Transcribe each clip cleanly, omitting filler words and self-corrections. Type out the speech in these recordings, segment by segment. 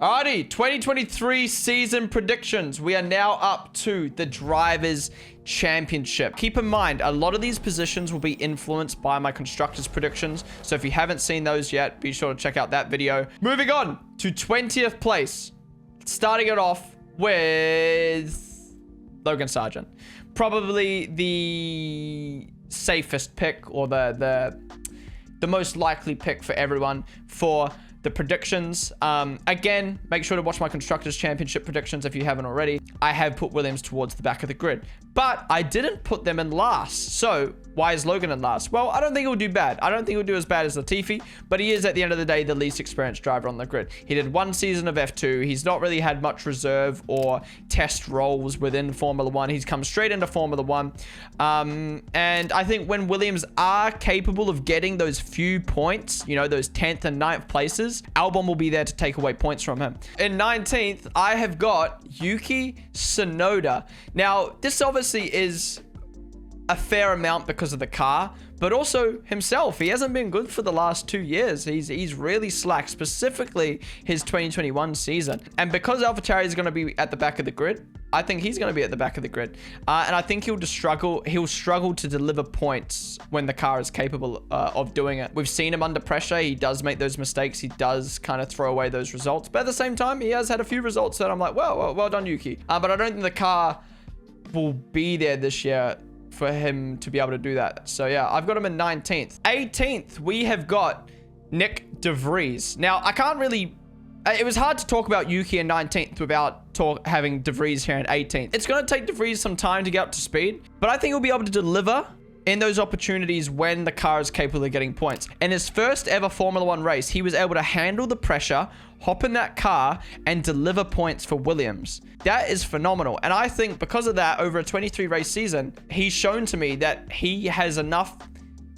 Alrighty, 2023 season predictions. We are now up to the Drivers' Championship. Keep in mind, a lot of these positions will be influenced by my constructors' predictions. So if you haven't seen those yet, be sure to check out that video. Moving on to 20th place. Starting it off with Logan Sargeant. Probably the safest pick, or the most likely pick for everyone for the predictions. Again, make sure to watch my Constructors' Championship predictions if you haven't already. I have put Williams towards the back of the grid, but I didn't put them in last. So why is Logan in last? Well, I don't think he'll do bad. I don't think he'll do as bad as Latifi, but he is, at the end of the day, the least experienced driver on the grid. He did one season of F2. He's not really had much reserve or test roles within Formula 1. He's come straight into Formula 1. And I think when Williams are capable of getting those few points, you know, those 10th and 9th places, Albon will be there to take away points from him. In 19th, I have got Yuki Tsunoda. Now, this obviously is a fair amount because of the car, but also himself. He hasn't been good for the last 2 years. He's really slack, specifically his 2021 season. And because Valtteri is going to be at the back of the grid, I think he's going to be at the back of the grid. And I think he'll struggle to deliver points when the car is capable of doing it. We've seen him under pressure. He does make those mistakes. He does kind of throw away those results. But at the same time, he has had a few results that I'm like, well done, Yuki. But I don't think the car will be there this year for him to be able to do that. So yeah, I've got him in 19th. 18th, we have got Nyck de Vries. Now, I can't really... It was hard to talk about Yuki in 19th without having de Vries here in 18th. It's going to take de Vries some time to get up to speed, but I think he'll be able to deliver in those opportunities when the car is capable of getting points. In his first ever Formula 1 race, he was able to handle the pressure, hop in that car, and deliver points for Williams. That is phenomenal. And I think because of that, over a 23 race season, he's shown to me that he has enough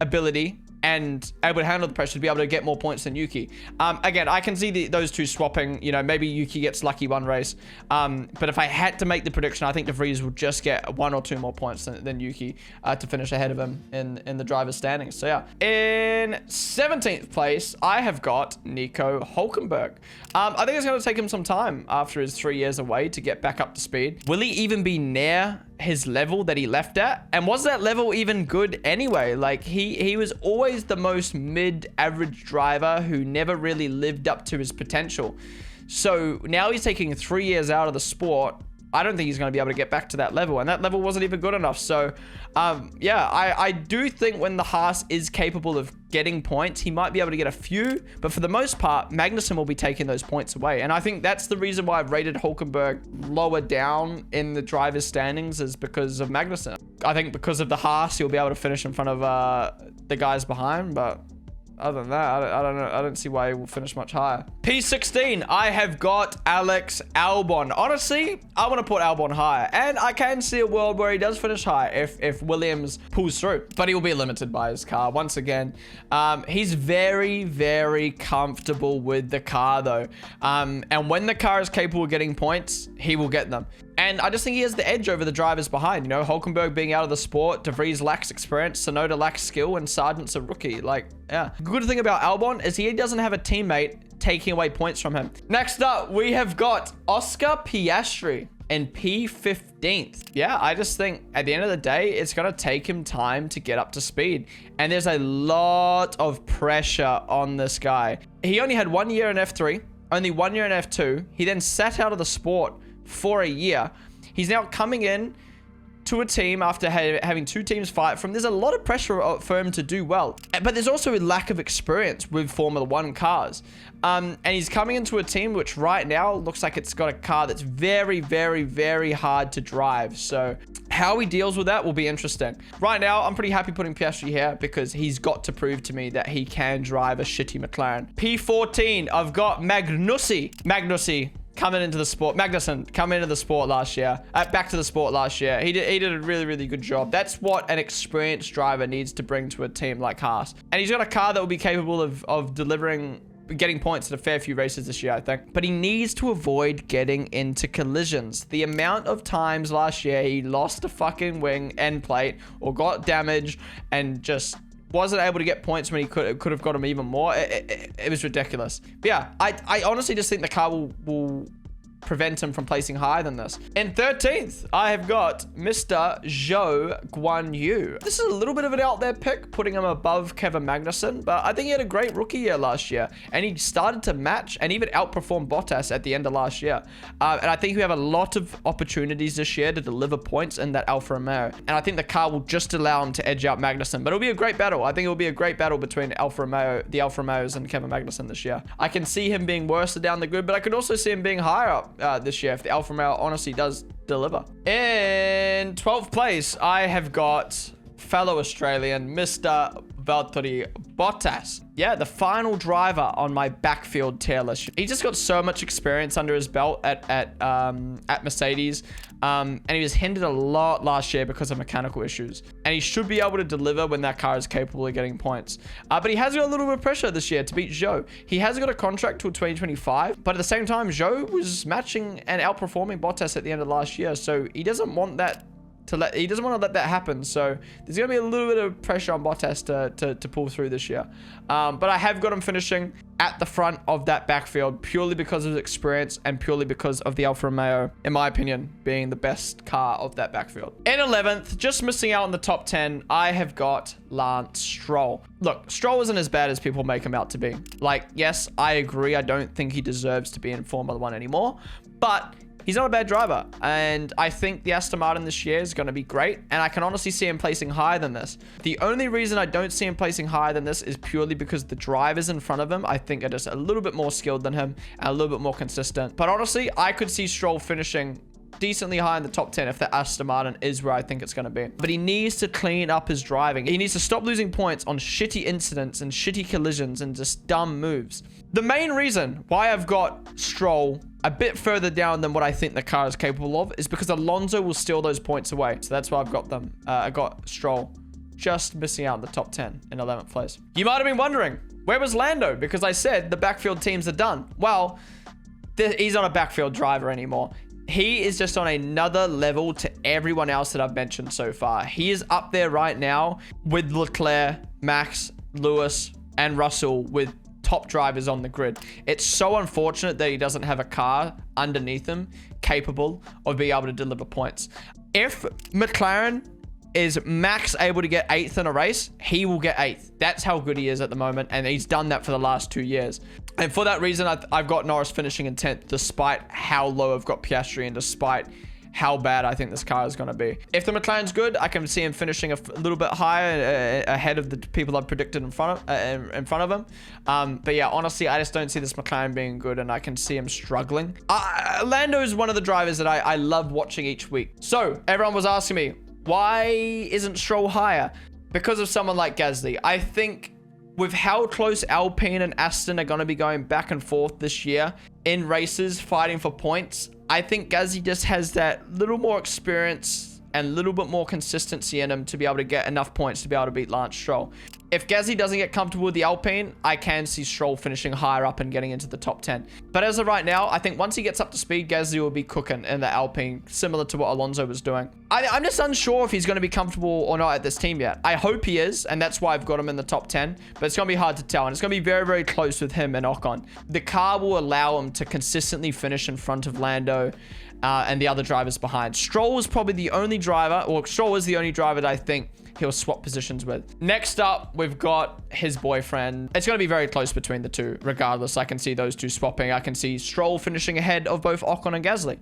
ability and able to handle the pressure to be able to get more points than Yuki. Again, I can see those two swapping. You know, maybe Yuki gets lucky one race. But if I had to make the prediction, I think de Vries will just get 1 or 2 more points than Yuki to finish ahead of him in the driver's standings. So yeah. In 17th place, I have got Nico Hulkenberg. I think it's going to take him some time after his 3 years away to get back up to speed. Will he even be near his level that he left at? And was that level even good anyway? Like, he was always the most mid-average driver who never really lived up to his potential. So now he's taking 3 years out of the sport. I don't think he's going to be able to get back to that level, and that level wasn't even good enough. So yeah, I do think when the Haas is capable of getting points, he might be able to get a few, but for the most part, Magnussen will be taking those points away. And I think that's the reason why I've rated Hulkenberg lower down in the driver's standings, is because of Magnussen. I think because of the Haas, he'll be able to finish in front of the guys behind, but other than that, I don't know. I don't see why he will finish much higher. P16, I have got Alex Albon. Honestly, I want to put Albon higher, and I can see a world where he does finish high if Williams pulls through, but he will be limited by his car once again. He's very, very comfortable with the car though, and when the car is capable of getting points, he will get them. And I just think he has the edge over the drivers behind. You know, Hulkenberg being out of the sport, de Vries lacks experience, Tsunoda lacks skill, and Sargent's a rookie. Like, yeah. Good thing about Albon is he doesn't have a teammate taking away points from him. Next up, we have got Oscar Piastri in P15th. Yeah, I just think at the end of the day, it's going to take him time to get up to speed. And there's a lot of pressure on this guy. He only had 1 year in F3, only 1 year in F2. He then sat out of the sport for a year. He's now coming in to a team after having 2 teams fight from. There's a lot of pressure for him to do well, but there's also a lack of experience with Formula 1 cars. And he's coming into a team which right now looks like it's got a car that's very, very, very hard to drive. So how he deals with that will be interesting. Right now, I'm pretty happy putting Piastri here because he's got to prove to me that he can drive a shitty McLaren. P14, I've got Magnussen coming into the sport. Magnussen come into the sport last year. Back to the sport last year. He did a really, really good job. That's what an experienced driver needs to bring to a team like Haas. And he's got a car that will be capable of getting points at a fair few races this year, I think. But he needs to avoid getting into collisions. The amount of times last year he lost a fucking wing end plate or got damaged and just wasn't able to get points when he could have got them even more. It was ridiculous. But yeah, I honestly just think the car will prevent him from placing higher than this. In 13th, I have got Mr. Zhou Guanyu. This is a little bit of an out there pick, putting him above Kevin Magnussen, but I think he had a great rookie year last year, and he started to match and even outperform Bottas at the end of last year. And I think we have a lot of opportunities this year to deliver points in that Alfa Romeo, and I think the car will just allow him to edge out Magnussen, but it'll be a great battle. I think it'll be a great battle between the Alfa Romeos and Kevin Magnussen this year. I can see him being worse down the grid, but I could also see him being higher up this year if the Alfa Romeo honestly does deliver. In 12th place, I have got fellow Australian, Mr. Valtteri Bottas. Yeah, the final driver on my backfield tier list. He just got so much experience under his belt at Mercedes, and he was hindered a lot last year because of mechanical issues. And he should be able to deliver when that car is capable of getting points. But he has got a little bit of pressure this year to beat Zhou. He has got a contract till 2025, but at the same time, Zhou was matching and outperforming Bottas at the end of last year, so he doesn't want that. He doesn't want to let that happen, so there's going to be a little bit of pressure on Bottas to pull through this year. But I have got him finishing at the front of that backfield purely because of his experience and purely because of the Alfa Romeo, in my opinion, being the best car of that backfield. In 11th, just missing out on the top 10, I have got Lance Stroll. Look, Stroll isn't as bad as people make him out to be. Like, yes, I agree. I don't think he deserves to be in Formula 1 anymore, but he's not a bad driver, and I think the Aston Martin this year is going to be great, and I can honestly see him placing higher than this. The only reason I don't see him placing higher than this is purely because the drivers in front of him, I think, are just a little bit more skilled than him and a little bit more consistent. But honestly, I could see Stroll finishing decently high in the top 10 if the Aston Martin is where I think it's going to be. But he needs to clean up his driving. He needs to stop losing points on shitty incidents and shitty collisions and just dumb moves. The main reason why I've got Stroll a bit further down than what I think the car is capable of is because Alonso will steal those points away. So that's why I've got them. I got Stroll just missing out in the top 10 in 11th place. You might have been wondering, where was Lando? Because I said the backfield teams are done. Well, he's not a backfield driver anymore. He is just on another level to everyone else that I've mentioned so far. He is up there right now with Leclerc, Max, Lewis, and Russell with top drivers on the grid. It's so unfortunate that he doesn't have a car underneath him capable of being able to deliver points. If McLaren is Max able to get 8th in a race, he will get 8th. That's how good he is at the moment, and he's done that for the last 2 years. And for that reason, I've got Norris finishing in 10th, despite how low I've got Piastri and despite how bad I think this car is going to be. If the McLaren's good, I can see him finishing a little bit higher ahead of the people I've predicted in front of him. But yeah, honestly, I just don't see this McLaren being good, and I can see him struggling. Lando is one of the drivers that I love watching each week. So everyone was asking me, why isn't Stroll higher? Because of someone like Gasly. I think with how close Alpine and Aston are going to be going back and forth this year in races fighting for points, I think Gasly just has that little more experience and a little bit more consistency in him to be able to get enough points to be able to beat Lance Stroll. If Gasly doesn't get comfortable with the Alpine, I can see Stroll finishing higher up and getting into the top 10. But as of right now, I think once he gets up to speed, Gasly will be cooking in the Alpine, similar to what Alonso was doing. I'm just unsure if he's going to be comfortable or not at this team yet. I hope he is, and that's why I've got him in the top 10. But it's going to be hard to tell, and it's going to be very, very close with him and Ocon. The car will allow him to consistently finish in front of Lando and the other drivers behind. Stroll is probably the only driver, or Stroll is the only driver that I think he'll swap positions with. Next up, we've got his boyfriend. It's going to be very close between the two, regardless. I can see those two swapping. I can see Stroll finishing ahead of both Ocon and Gasly.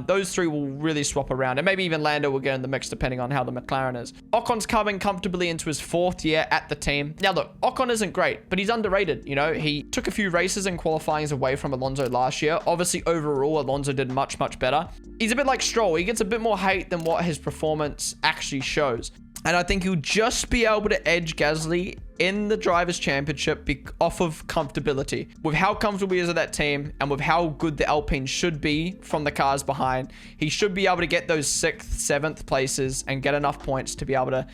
Those three will really swap around, and maybe even Lando will get in the mix depending on how the McLaren is. Ocon's coming comfortably into his 4th year at the team. Now look, Ocon isn't great, but he's underrated. You know, he took a few races and qualifying away from Alonso last year. Obviously, overall, Alonso did much, much better. He's a bit like Stroll. He gets a bit more hate than what his performance actually shows. And I think he'll just be able to edge Gasly in the Drivers' Championship off of comfortability. With how comfortable he is at that team and with how good the Alpine should be from the cars behind, he should be able to get those 6th, 7th places and get enough points to be able to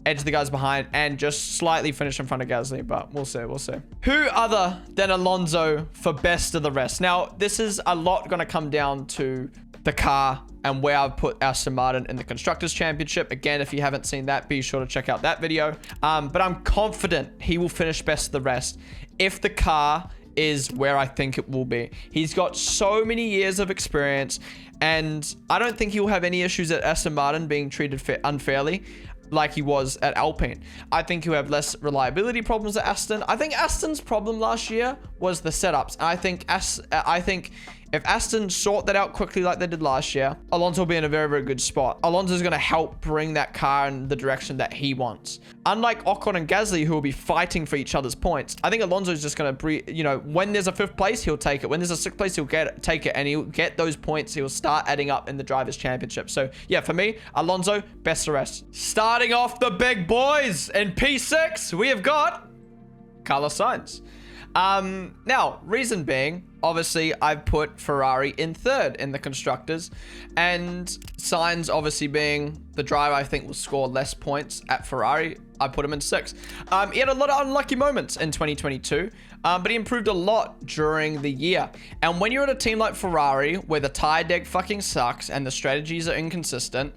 edge the guys behind and just slightly finish in front of Gasly, but we'll see, we'll see. Who other than Alonso for best of the rest? Now, this is a lot going to come down to the car and where I've put Aston Martin in the Constructors' Championship. Again, if you haven't seen that, be sure to check out that video. But I'm confident he will finish best of the rest if the car is where I think it will be. He's got so many years of experience, and I don't think he'll have any issues at Aston Martin being treated unfairly like he was at Alpine. I think he'll have less reliability problems at Aston. I think Aston's problem last year was the setups. I think if Aston sort that out quickly like they did last year, Alonso will be in a very, very good spot. Alonso's going to help bring that car in the direction that he wants. Unlike Ocon and Gasly, who will be fighting for each other's points, I think Alonso's just going to, you know, when there's a 5th place, he'll take it. When there's a 6th place, he'll take it, and he'll get those points. He'll start adding up in the Drivers' Championship. So, yeah, for me, Alonso, best of rest. Starting off the big boys in P6, we have got Carlos Sainz. Now, reason being, obviously, I've put Ferrari in 3rd in the Constructors, and Sainz obviously being the driver I think will score less points at Ferrari, I put him in 6th. He had a lot of unlucky moments in 2022, but he improved a lot during the year. And when you're at a team like Ferrari, where the tire deck fucking sucks and the strategies are inconsistent,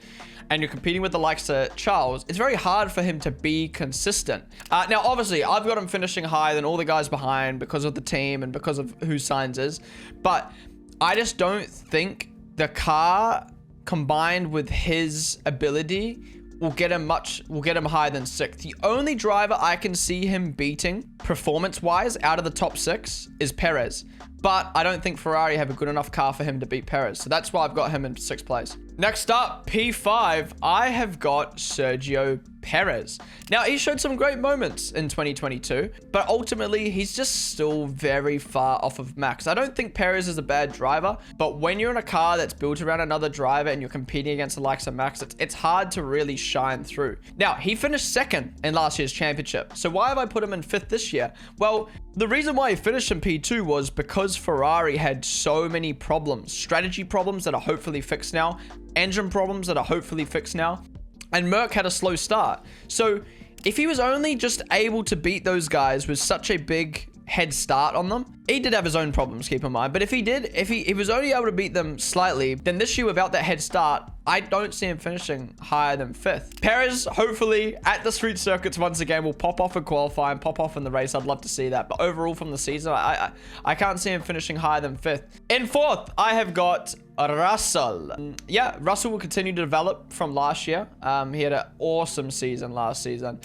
and you're competing with the likes of Charles, it's very hard for him to be consistent. Now, obviously, I've got him finishing higher than all the guys behind because of the team and because of who Sainz is. But I just don't think the car, combined with his ability, will get him higher than 6th. The only driver I can see him beating performance-wise out of the top 6 is Perez. But I don't think Ferrari have a good enough car for him to beat Perez. So that's why I've got him in 6th place. Next up, P5, I have got Sergio Perez. Now, he showed some great moments in 2022, but ultimately, he's just still very far off of Max. I don't think Perez is a bad driver, but when you're in a car that's built around another driver and you're competing against the likes of Max, it's hard to really shine through. Now, he finished 2nd in last year's championship. So why have I put him in 5th this year? Well, the reason why he finished in P2 was because Ferrari had so many problems. Strategy problems that are hopefully fixed now. Engine problems that are hopefully fixed now. And Merc had a slow start. So if he was only just able to beat those guys with such a big head start on them, he did have his own problems, keep in mind. But if he was only able to beat them slightly, then this year without that head start, I don't see him finishing higher than 5th. Perez, hopefully, at the street circuits once again, will pop off in qualifying, pop off in the race. I'd love to see that. But overall from the season, I can't see him finishing higher than 5th. In 4th, I have got Russell. Yeah, Russell will continue to develop from last year. He had an awesome season last season.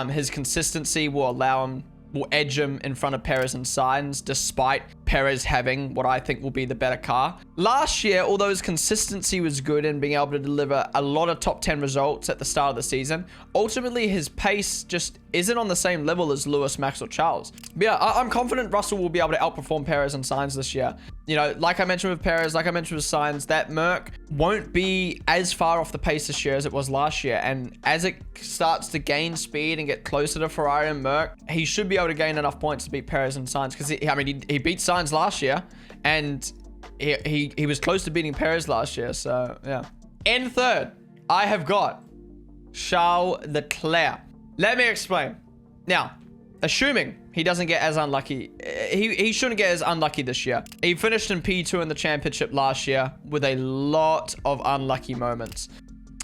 His consistency will edge him in front of Perez and Sainz, despite Perez having what I think will be the better car. Last year, although his consistency was good and being able to deliver a lot of top 10 results at the start of the season, ultimately his pace just isn't on the same level as Lewis, Max, or Charles. But yeah, I'm confident Russell will be able to outperform Perez and Sainz this year. You know, like I mentioned with Perez, like I mentioned with Sainz, that Merc won't be as far off the pace this year as it was last year. And as it starts to gain speed and get closer to Ferrari and Merc, he should be able to gain enough points to beat Perez and Sainz. Because, he beat Sainz last year, and he was close to beating Perez last year. So, yeah. In 3rd, I have got Charles Leclerc. Let me explain. Now, assuming he doesn't get as unlucky, he shouldn't get as unlucky this year. He finished in P2 in the championship last year with a lot of unlucky moments.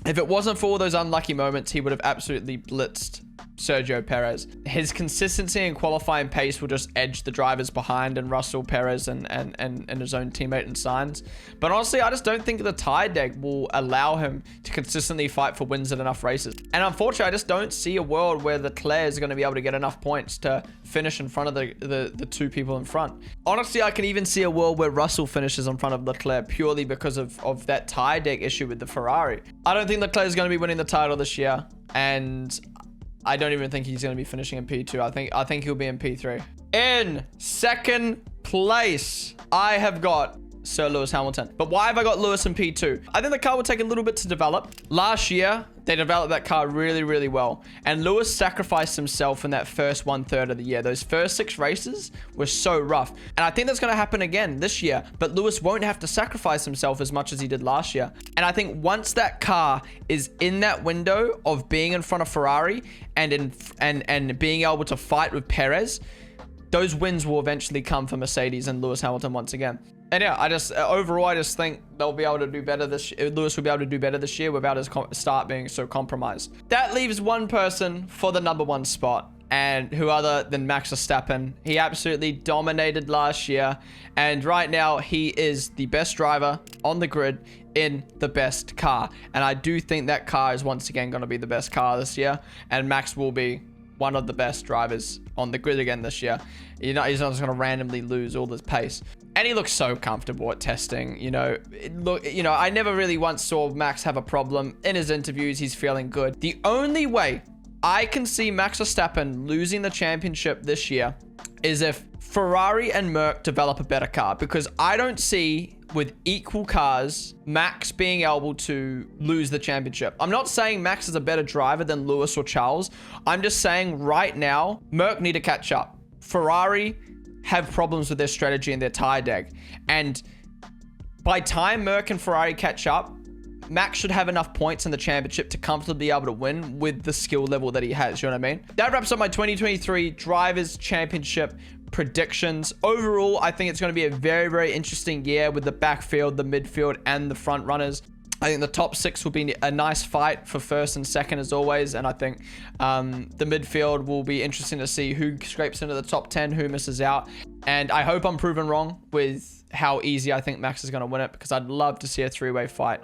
If it wasn't for all those unlucky moments, he would have absolutely blitzed Sergio Perez. His consistency and qualifying pace will just edge the drivers behind and Russell, Perez, and his own teammate and Sainz. But honestly, I just don't think the tire deck will allow him to consistently fight for wins in enough races. And unfortunately, I just don't see a world where Leclerc is going to be able to get enough points to finish in front of the two people in front. Honestly, I can even see a world where Russell finishes in front of Leclerc purely because of that tire deck issue with the Ferrari. I don't think Leclerc is going to be winning the title this year, and I don't even think he's going to be finishing in P2. I think he'll be in P3. In 2nd place, I have got Sir Lewis Hamilton. But why have I got Lewis in P2? I think the car will take a little bit to develop. Last year, they developed that car really, really well. And Lewis sacrificed himself in that first 1/3 of the year. Those first 6 races were so rough. And I think that's going to happen again this year. But Lewis won't have to sacrifice himself as much as he did last year. And I think once that car is in that window of being in front of Ferrari and being able to fight with Perez, those wins will eventually come for Mercedes and Lewis Hamilton once again. And yeah, I just overall, I just think they'll be able to do better Lewis will be able to do better this year without his start being so compromised. That leaves one person for the #1 spot, and who other than Max Verstappen. He absolutely dominated last year, and right now he is the best driver on the grid in the best car. And I do think that car is once again going to be the best car this year, and Max will be one of the best drivers on the grid again this year. You know, he's not just going to randomly lose all this pace. And he looks so comfortable at testing. You know, I never really once saw Max have a problem. In his interviews, he's feeling good. The only way I can see Max Verstappen losing the championship this year is if Ferrari and Merc develop a better car, because I don't see, with equal cars, Max being able to lose the championship. I'm not saying Max is a better driver than Lewis or Charles. I'm just saying right now, Merc need to catch up. Ferrari have problems with their strategy and their tire deck. And by time Merc and Ferrari catch up, Max should have enough points in the championship to comfortably be able to win with the skill level that he has. You know what I mean? That wraps up my 2023 Drivers' Championship predictions. Overall, I think it's going to be a very, very interesting year with the backfield, the midfield, and the front runners. I think the top 6 will be a nice fight for first and second as always. And I think the midfield will be interesting to see who scrapes into the top 10, who misses out. And I hope I'm proven wrong with how easy I think Max is going to win it, because I'd love to see a 3-way fight.